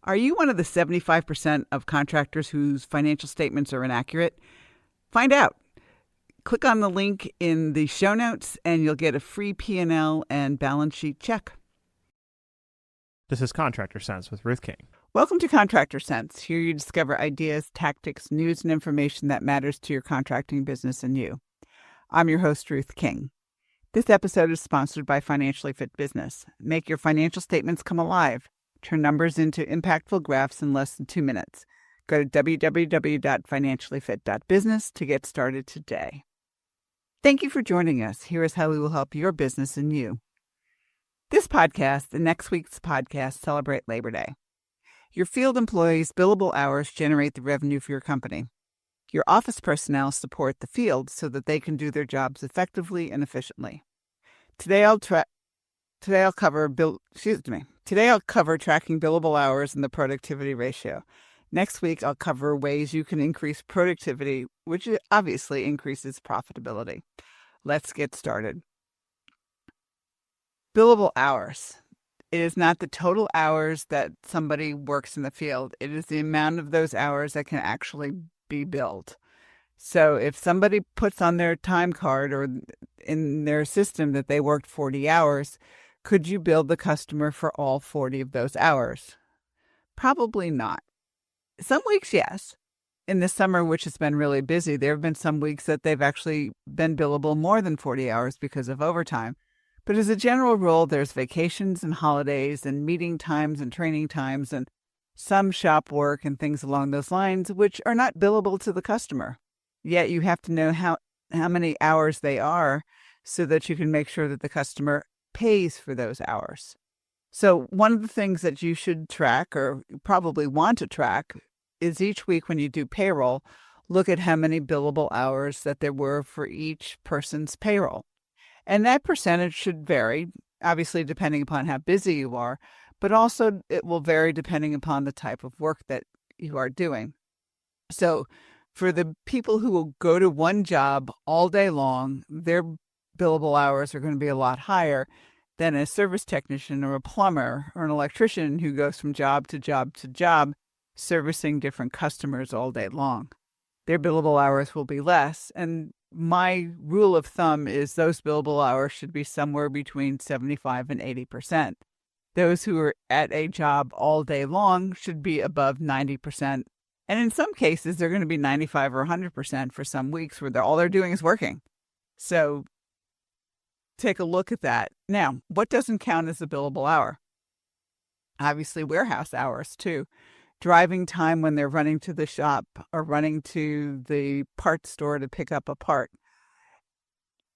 Are you one of the 75% of contractors whose financial statements are inaccurate? Find out. Click on the link in the show notes and you'll get a free P&L and balance sheet check. This is Contractor Sense with Ruth King. Welcome to Contractor Sense. Here you discover ideas, tactics, news, and information that matters to your contracting business and you. I'm your host, Ruth King. This episode is sponsored by Financially Fit Business. Make your financial statements come alive. Turn numbers into impactful graphs in less than 2 minutes. Go to www.financiallyfit.business to get started today. Thank you for joining us. Here is how we will help your business and you. This podcast and next week's podcast celebrate Labor Day. Your field employees' billable hours generate the revenue for your company. Your office personnel support the field so that they can do their jobs effectively and efficiently. Today I'll cover tracking billable hours and the productivity ratio. Next week, I'll cover ways you can increase productivity, which obviously increases profitability. Let's get started. Billable hours. It is not the total hours that somebody works in the field. It is the amount of those hours that can actually be billed. So if somebody puts on their time card or in their system that they worked 40 hours, could you bill the customer for all 40 of those hours? Probably not. Some weeks, yes. In the summer, which has been really busy, there have been some weeks that they've actually been billable more than 40 hours because of overtime. But as a general rule, there's vacations and holidays and meeting times and training times and some shop work and things along those lines, which are not billable to the customer. Yet you have to know how many hours they are so that you can make sure that the customer pays for those hours. So one of the things that you should track or probably want to track is each week when you do payroll, look at how many billable hours that there were for each person's payroll. And that percentage should vary, obviously depending upon how busy you are, but also it will vary depending upon the type of work that you are doing. So for the people who will go to one job all day long, their billable hours are going to be a lot higher than a service technician or a plumber or an electrician who goes from job to job to job, servicing different customers all day long. Their billable hours will be less. And my rule of thumb is those billable hours should be somewhere between 75 and 80%. Those who are at a job all day long should be above 90%. And in some cases, they're going to be 95 or 100% for some weeks where all they're doing is working. So take a look at that. Now, what doesn't count as a billable hour? Obviously, warehouse hours too. Driving time when they're running to the shop or running to the parts store to pick up a part.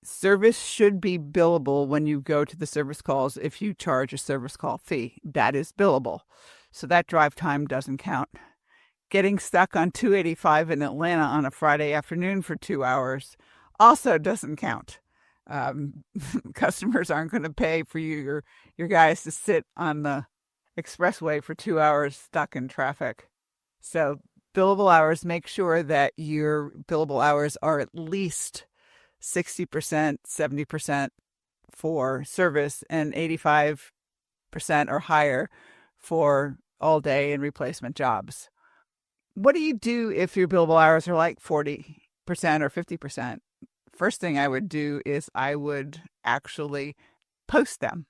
Service should be billable when you go to the service calls if you charge a service call fee. That is billable. So that drive time doesn't count. Getting stuck on 285 in Atlanta on a Friday afternoon for 2 hours also doesn't count. Customers aren't going to pay for your guys to sit on the expressway for 2 hours stuck in traffic. So billable hours, make sure that your billable hours are at least 60%, 70% for service and 85% or higher for all day and replacement jobs. What do you do if your billable hours are like 40% or 50%? First thing I would do is I would actually post them.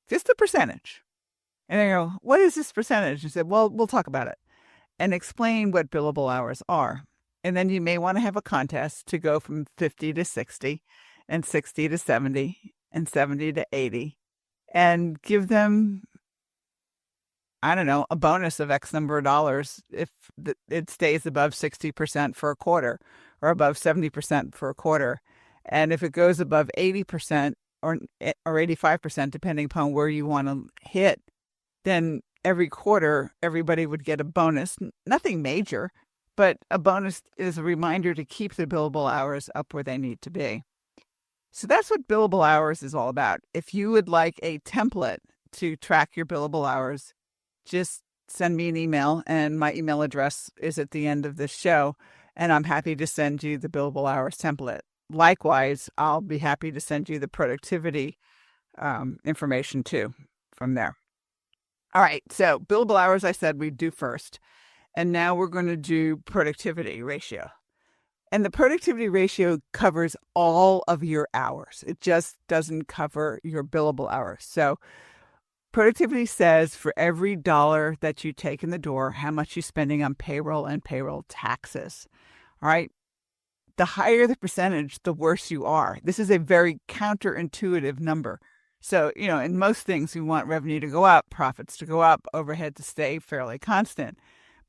Just a percentage. And they go, what is this percentage? And said, well, we'll talk about it. And explain what billable hours are. And then you may want to have a contest to go from 50 to 60 and 60 to 70 and 70 to 80 and give them, I don't know, a bonus of X number of dollars if it stays above 60% for a quarter or above 70% for a quarter. And if it goes above 80% or 85%, depending upon where you want to hit, then every quarter, everybody would get a bonus. Nothing major, but a bonus is a reminder to keep the billable hours up where they need to be. So that's what billable hours is all about. If you would like a template to track your billable hours, just send me an email, and my email address is at the end of this show, and I'm happy to send you the billable hours template. Likewise, I'll be happy to send you the productivity information too from there. All right. So billable hours, I said we'd do first. And now we're going to do productivity ratio. And the productivity ratio covers all of your hours. It just doesn't cover your billable hours. So productivity says for every dollar that you take in the door, how much you're spending on payroll and payroll taxes. All right. The higher the percentage, the worse you are. This is a very counterintuitive number. So, in most things, we want revenue to go up, profits to go up, overhead to stay fairly constant.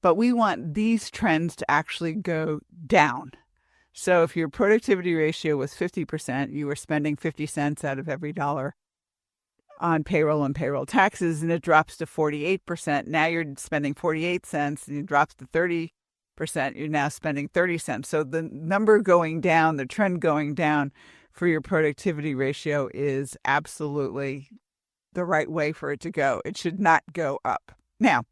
But we want these trends to actually go down. So if your productivity ratio was 50%, you were spending 50 cents out of every dollar on payroll and payroll taxes, and it drops to 48%. Now you're spending 48 cents, and it drops to 30%. You're now spending 30 cents. So the number going down, the trend going down for your productivity ratio is absolutely the right way for it to go. It should not go up. Now,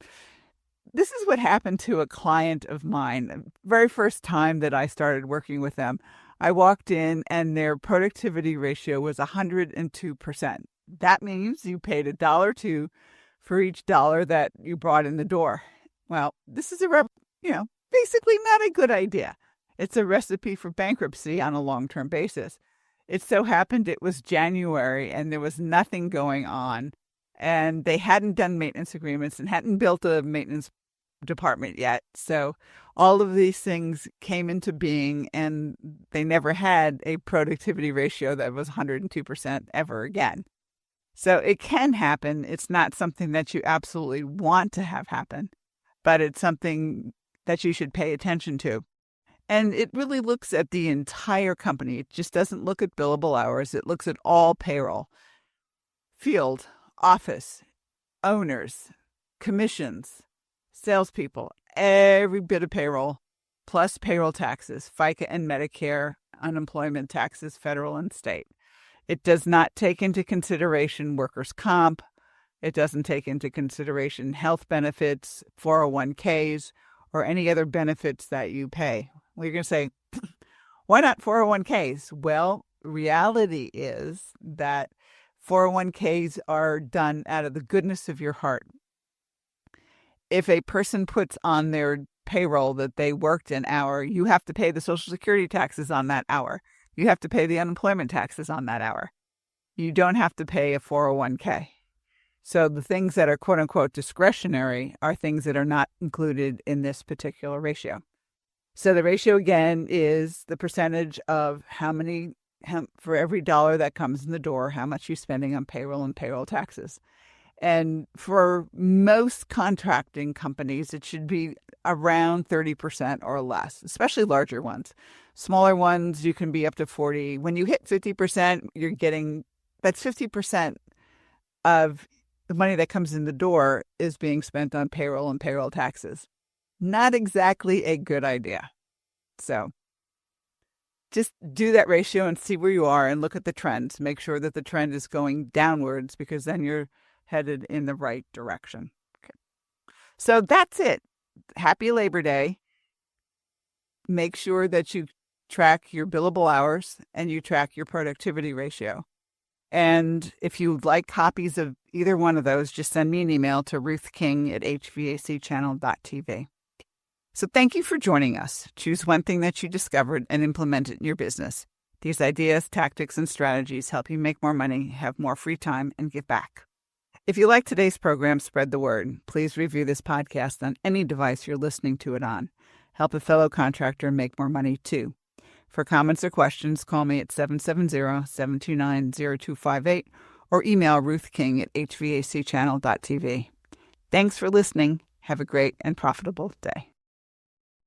this is what happened to a client of mine. The very first time that I started working with them, I walked in and their productivity ratio was 102%. That means you paid $1.02 for each dollar that you brought in the door. Well, this is basically not a good idea. It's a recipe for bankruptcy on a long-term basis. It so happened it was January and there was nothing going on, and they hadn't done maintenance agreements and hadn't built a maintenance department yet. So all of these things came into being, and they never had a productivity ratio that was 102% ever again. So it can happen. It's not something that you absolutely want to have happen, but it's something that you should pay attention to. And it really looks at the entire company. It just doesn't look at billable hours. It looks at all payroll, field, office, owners, commissions, salespeople, every bit of payroll, plus payroll taxes, FICA and Medicare, unemployment taxes, federal and state. It does not take into consideration workers' comp. It doesn't take into consideration health benefits, 401ks, or any other benefits that you pay. Well, you're going to say, why not 401ks? Well, reality is that 401ks are done out of the goodness of your heart. If a person puts on their payroll that they worked an hour, you have to pay the Social Security taxes on that hour. You have to pay the unemployment taxes on that hour. You don't have to pay a 401k. So the things that are quote unquote discretionary are things that are not included in this particular ratio. So the ratio again is the percentage of for every dollar that comes in the door, how much you're spending on payroll and payroll taxes. And for most contracting companies, it should be around 30% or less, especially larger ones. Smaller ones, you can be up to 40. When you hit 50%, that's 50% of the money that comes in the door is being spent on payroll and payroll taxes. Not exactly a good idea. So just do that ratio and see where you are and look at the trends. Make sure that the trend is going downwards, because then you're headed in the right direction. Okay. So that's it. Happy Labor Day. Make sure that you track your billable hours and you track your productivity ratio. And if you'd like copies of either one of those, just send me an email to ruthking@hvacchannel.tv. So thank you for joining us. Choose one thing that you discovered and implement it in your business. These ideas, tactics, and strategies help you make more money, have more free time, and give back. If you like today's program, spread the word. Please review this podcast on any device you're listening to it on. Help a fellow contractor make more money, too. For comments or questions, call me at 770-729-0258 or email ruthking@hvacchannel.tv. Thanks for listening. Have a great and profitable day.